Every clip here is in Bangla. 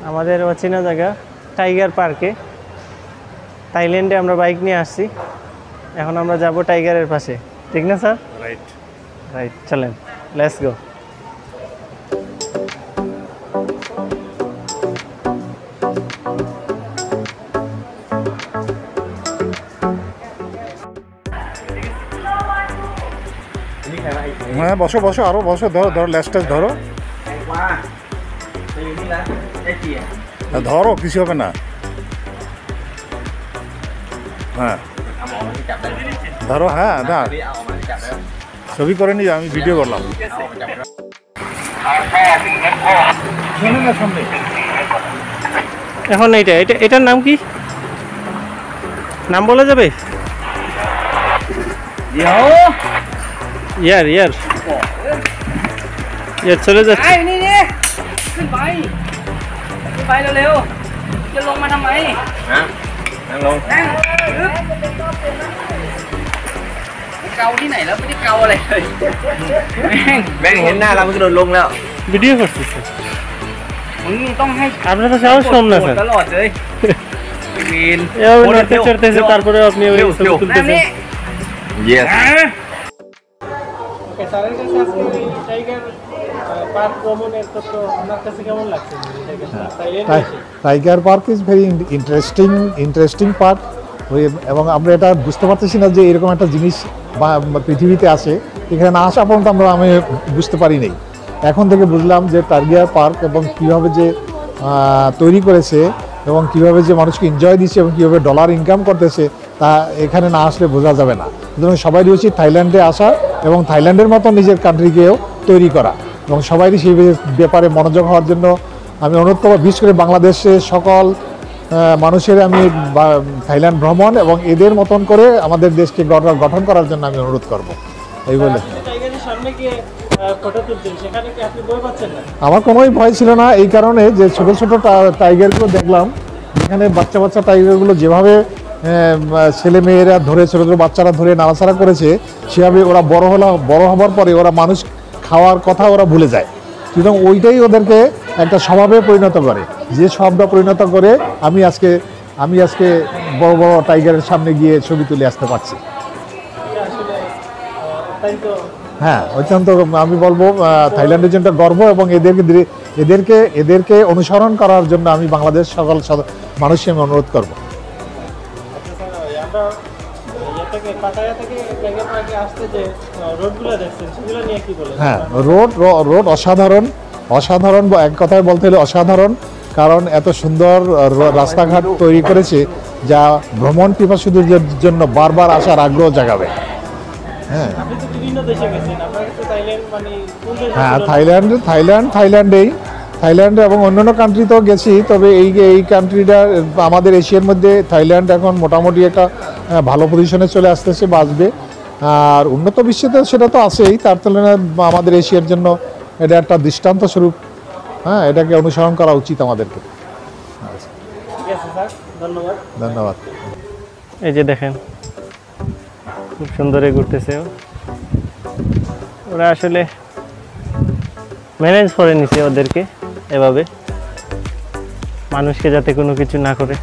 আমাদের অচেনা জায়গা টাইগার পার্কে। থাইল্যান্ডে আমরা বাইক নিয়ে আসছি, এখন আমরা যাব টাইগারের পাশে, ঠিক না স্যার? রাইট রাইট, চলেন, লেটস গো। হ্যাঁ বসো বসো, আরো বসো, ধরো ধরো, ল্যাস্টেজ ধরো ধরো, কিছু হবে না। হ্যাঁ ধরো, হ্যাঁ না ছবি করে নি, আমি ভিডিও করলাম। সামনে এখন এটার নাম কি, নাম বলা যাবে? ইয়ার ইয়ার ইয়ার চলে যাচ্ছে।ขึ้นไปเร็วๆจะลงมาทำไมนั่งลงเกาที่ไหนแล้วไม่ได้เกาอะไรเลยแม่งเห็นหน้าเรามันก็โดนลงแล้ว ভিডিও করতেছে,มึงต้องให้ আপনারা তো সাহস কম না স্যার,ตลอดเลยวีน এভাবে নড়তে চড়তেছে, তারপরে আপনি ওই ছবি তুলতেছেন। Yes. স্যারের কাছে আজকে টাইগার পার্ক ভ্রমণের তথ্য আপনার কাছে কেমন লাগছে? Tiger park is very interesting park, এবং আমরা এটা বুঝতে পারতেছি না যে এরকম একটা জিনিস পৃথিবীতে আছে। এখানে না আসা পর্যন্ত আমি বুঝতে পারি নাই। এখন থেকে বুঝলাম যে টাইগার পার্ক এবং কীভাবে যে তৈরি করেছে এবং কীভাবে যে মানুষকে এনজয় দিচ্ছে এবং কীভাবে ডলার ইনকাম করতেছে, তা এখানে না আসলে বোঝা যাবে না। সুতরাং সবারই উচিত থাইল্যান্ডে আসা এবং থাইল্যান্ডের মতো নিজের কান্ট্রিকেও তৈরি করা, এবং সবারই সেই ব্যাপারে মনোযোগ হওয়ার জন্য আমি অনুরোধ করব। বিশেষ করে বাংলাদেশের সকল মানুষের আমি থাইল্যান্ড ভ্রমণ এবং এদের মতন করে আমাদের দেশকে গঠন করার জন্য আমি অনুরোধ করব। এই বলে আমার কোনোই ভয় ছিল না, এই কারণে যে ছোট ছোট টাইগারগুলো দেখলাম, এখানে বাচ্চা বাচ্চা টাইগারগুলো যেভাবে ছেলে মেয়েরা ধরে, ছোটো ছোটো বাচ্চারা ধরে নাড়াচাড়া করেছে, সেভাবে ওরা বড় হবার পরে ওরা মানুষ খাওয়ার কথা ওরা ভুলে যায়। সুতরাং ওইটাই ওদেরকে একটা স্বভাবে পরিণত করে, যে স্বভাবটা পরিণত করে আমি আজকে বড় বড় টাইগারের সামনে গিয়ে ছবি তুলে আসতে পারছি। হ্যাঁ, অত্যন্ত আমি বলবো থাইল্যান্ডের জন্য গর্ব, এবং এদেরকে অনুসরণ করার জন্য আমি বাংলাদেশ সকল মানুষকে আমি অনুরোধ করবো। হ্যাঁ, রোড অসাধারণ, এক কথায় বলতে হলে অসাধারণ, কারণ এত সুন্দর রাস্তাঘাট তৈরি করেছে যা ভ্রমণ পিপাসুদের জন্য বারবার আসার আগ্রহ জাগাবে। হ্যাঁ হ্যাঁ, থাইল্যান্ডে এবং অন্যান্য কান্ট্রিতেও গেছি, তবে এই কান্ট্রিটা আমাদের এশিয়ার মধ্যে থাইল্যান্ড এখন মোটামুটি একটা ভালো পজিশনে চলে আসতেছে, বাঁচবে। আর উন্নত বিশ্বে তো সেটা তো আছেই, তার তুলনায় আমাদের এশিয়ার জন্য এটা একটা দৃষ্টান্ত স্বরূপ। হ্যাঁ, এটাকে অনুসরণ করা উচিত আমাদেরকে। ধন্যবাদ। এই যে দেখেন, খুব সুন্দর ঘুরতেছে ওরা, আসলে ম্যানেজ করে নিছে ওদেরকে এভাবে, মানুষকে যাতে কোনো কিছু না করে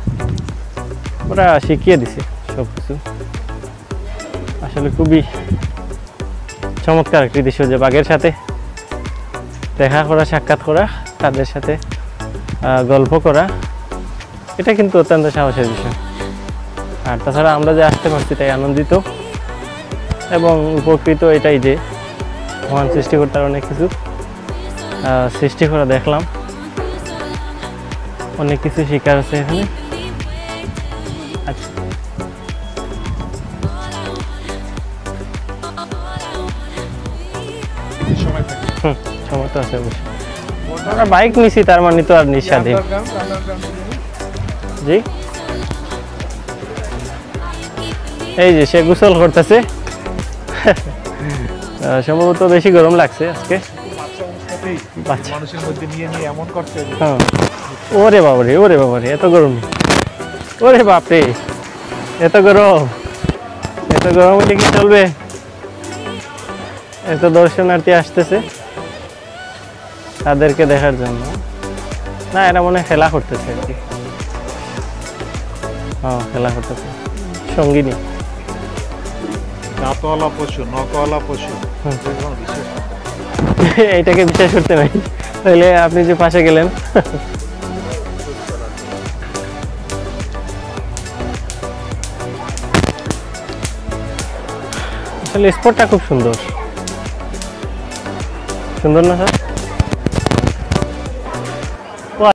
ওরা শিখিয়ে দিছে সব কিছু। আসলে খুবই চমৎকার একটি দৃশ্য যে বাঘের সাথে দেখা করা, সাক্ষাৎ করা, তাদের সাথে গল্প করা, এটা কিন্তু অত্যন্ত সাহসের বিষয়। আর তাছাড়া আমরা যে আসতে পারছি তাই আনন্দিত এবং উপকৃত, এটাই যে মহান সৃষ্টিকর্তার অনেক কিছু সৃষ্টি করা দেখলাম, অনেক কিছু শিকার আছে এখানে। আচ্ছা, সময় তো আছে অবশ্যই। আমরা বাইক নিছি, তার মানে তো আর নিঃস্বাধীন। জি, এই যে সে গোসল করতেছে, সম্ভবত বেশি গরম লাগছে আজকে। ওরে বাবারে, এত গরম, ওরে বাপরে, এত গরম হলে কি চলবে? এত দর্শনার্থী আসতেছে তাদেরকে দেখার জন্য। না এরা মনে হয় খেলা করতেছে আর কি। হ্যাঁ খেলা করতেছে, সঙ্গিনী। দাঁতওয়ালা পশু, নখওয়ালা পশু, হুম। এগুলো বিশেষ না। এইটাকে বিশ্বাস করতে নাই, তাহলে আপনি যে পাশে গেলেন। আসলে স্পটটা খুব সুন্দর, সুন্দর না স্যার?